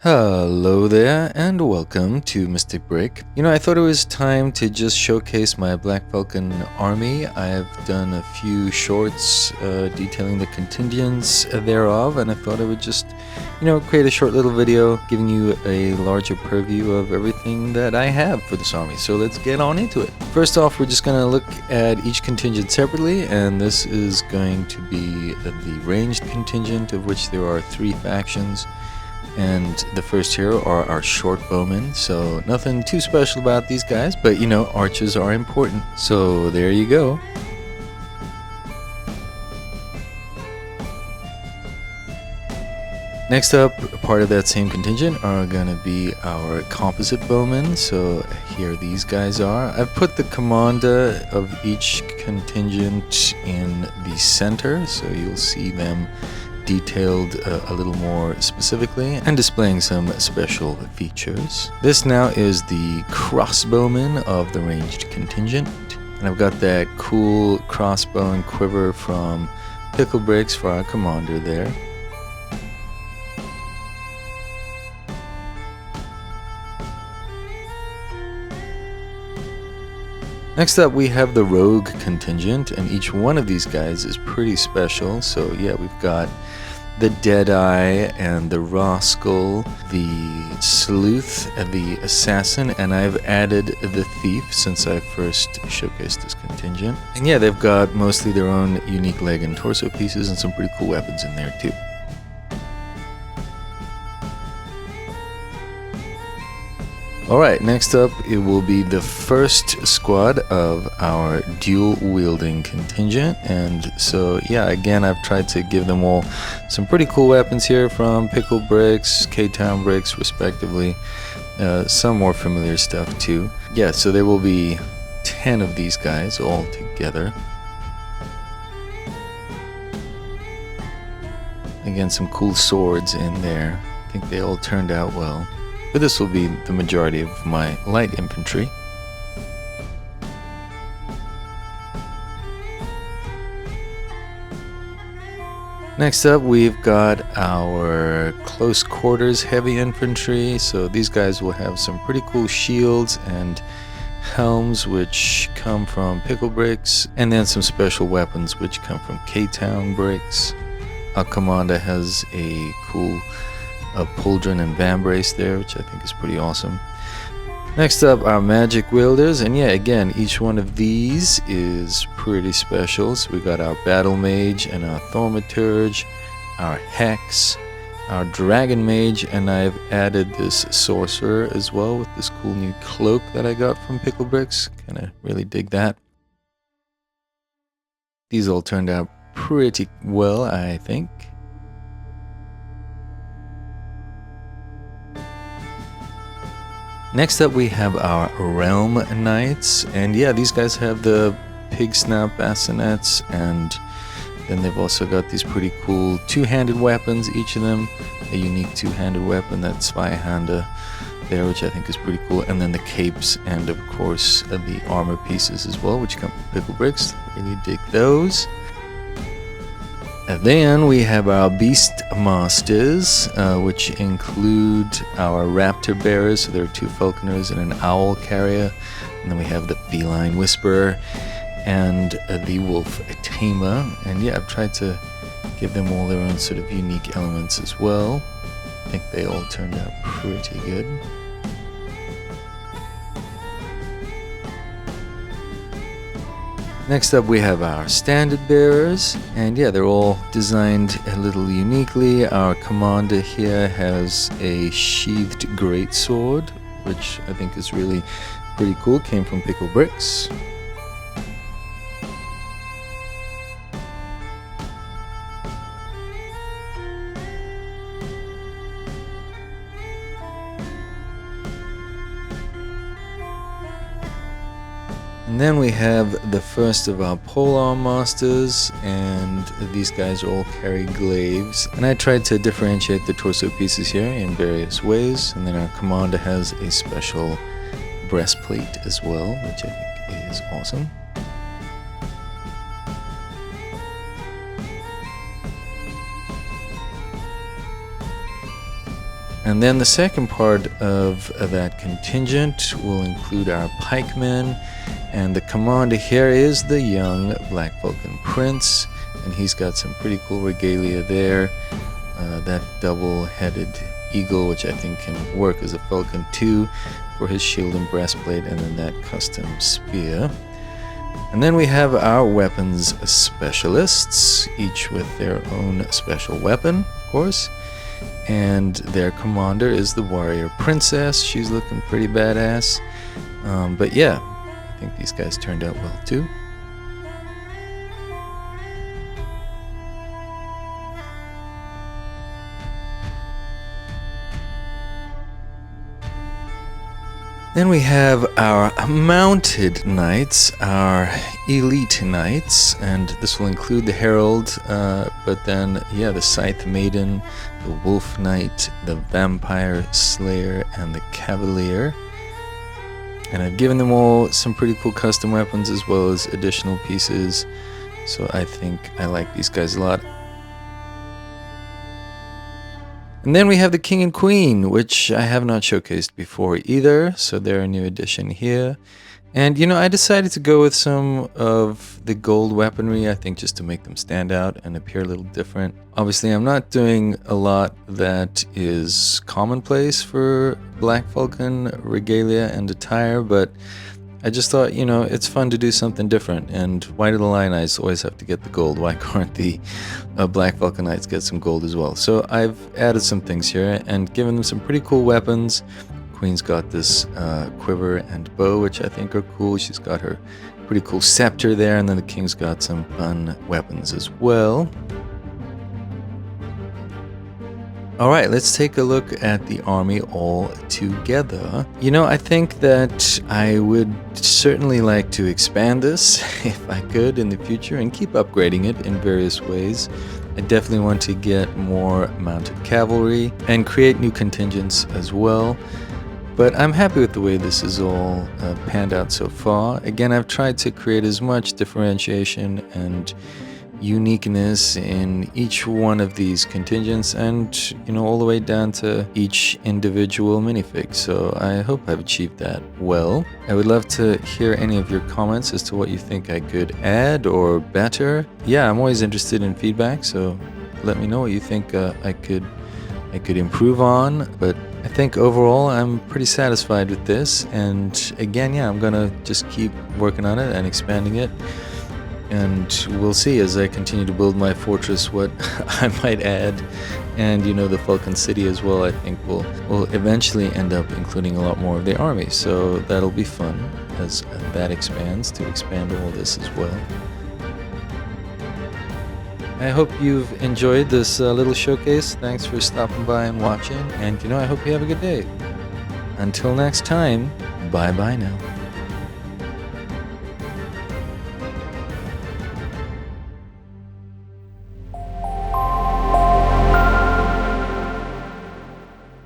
Hello there and welcome to Mystic Break. I thought it was time to just showcase my Black Falcon army. I've done a few shorts detailing the contingents thereof, and I thought I would just, create a short little video giving you a larger purview of everything that I have for this army. So let's get on into it. First off, we're just going to look at each contingent separately, and this is going to be the ranged contingent, of which there are 3 factions. And the first hero are our short bowmen, so nothing too special about these guys, but archers are important. So there you go. Next up, part of that same contingent are going to be our composite bowmen, so here these guys are. I've put the commander of each contingent in the center, so you'll see them detailed a little more specifically and displaying some special features. This now is the crossbowman of the ranged contingent, and I've got that cool crossbow and quiver from Pickle Bricks for our commander there. Next up, we have the rogue contingent, and each one of these guys is pretty special. So yeah, we've got the Deadeye and the Rascal, the Sleuth, the Assassin, and I've added the Thief since I first showcased this contingent. And yeah, they've got mostly their own unique leg and torso pieces and some pretty cool weapons in there too. Alright, next up it will be the first squad of our dual wielding contingent, and so yeah, again I've tried to give them all some pretty cool weapons here from Pickle Bricks, K-Town Bricks respectively, some more familiar stuff too. Yeah, so there will be 10 of these guys all together. Again, some cool swords in there. I think they all turned out well. But this will be the majority of my light infantry. Next up, we've got our close quarters heavy infantry. So these guys will have some pretty cool shields and helms which come from Pickle Bricks, and then some special weapons which come from K-Town Bricks. Our commander has a cool pauldron and vambrace there, which I think is pretty awesome. Next up, our magic wielders, and yeah, again, each one of these is pretty special. So we got our battle mage and our thaumaturge, our hex, our dragon mage, and I've added this sorcerer as well with this cool new cloak that I got from Pickle Bricks. Kinda really dig that. These all turned out pretty well, I think. Next up, we have our Realm Knights, and yeah, these guys have the pig snout bassinets, and then they've also got these pretty cool two-handed weapons, each of them a unique two-handed weapon, that Zweihander there, which I think is pretty cool, and then the capes and of course the armor pieces as well, which come from Pickle Bricks. Really dig those. And then we have our Beastmasters, which include our Raptor Bearers, so there are 2 Falconers and an Owl Carrier. And then we have the Feline Whisperer and the Wolf Tamer. And yeah, I've tried to give them all their own sort of unique elements as well. I think they all turned out pretty good. Next up, we have our standard bearers, and yeah, they're all designed a little uniquely. Our commander here has a sheathed greatsword, which I think is really pretty cool. Came from Pickle Bricks. And then we have the first of our Polarm masters, and these guys all carry glaives. And I tried to differentiate the torso pieces here in various ways. And then our commander has a special breastplate as well, which I think is awesome. And then the second part of that contingent will include our pikemen, and the commander here is the young Black Falcon Prince, and he's got some pretty cool regalia there. That double-headed eagle, which I think can work as a falcon too, for his shield and breastplate, and then that custom spear. And then we have our weapons specialists, each with their own special weapon, of course. And their commander is the warrior princess. She's looking pretty badass. But yeah, I think these guys turned out well too. Then we have our mounted knights, our elite knights, and this will include the herald, but then, yeah, the scythe maiden, the wolf knight, the vampire slayer, and the cavalier. And I've given them all some pretty cool custom weapons as well as additional pieces, so I think I like these guys a lot. And then we have the King and Queen, which I have not showcased before either, so they're a new addition here. And, you know, I decided to go with some of the gold weaponry, I think just to make them stand out and appear a little different. Obviously, I'm not doing a lot that is commonplace for Black Falcon regalia and attire, but I just thought, you know, it's fun to do something different, and why do the Lion Knights always have to get the gold? Why can't the Black Falcon Knights get some gold as well? So I've added some things here and given them some pretty cool weapons. Queen's got this quiver and bow, which I think are cool. She's got her pretty cool scepter there, and then the King's got some fun weapons as well. Alright, let's take a look at the army all together. You know, I think that I would certainly like to expand this, if I could, in the future, and keep upgrading it in various ways. I definitely want to get more mounted cavalry, and create new contingents as well. But I'm happy with the way this is all panned out so far. Again, I've tried to create as much differentiation and uniqueness in each one of these contingents, and, you know, all the way down to each individual minifig. So I hope I've achieved that well. I would love to hear any of your comments as to what you think I could add or better. Yeah, I'm always interested in feedback, so let me know what you think I could improve on. But I think overall I'm pretty satisfied with this, and again, yeah, I'm gonna just keep working on it and expanding it. And we'll see as I continue to build my fortress what I might add. And, you know, the Falcon City as well, I think will eventually end up including a lot more of the army. So that'll be fun as that expands, to expand all this as well. I hope you've enjoyed this little showcase. Thanks for stopping by and watching. And, you know, I hope you have a good day. Until next time, bye-bye now.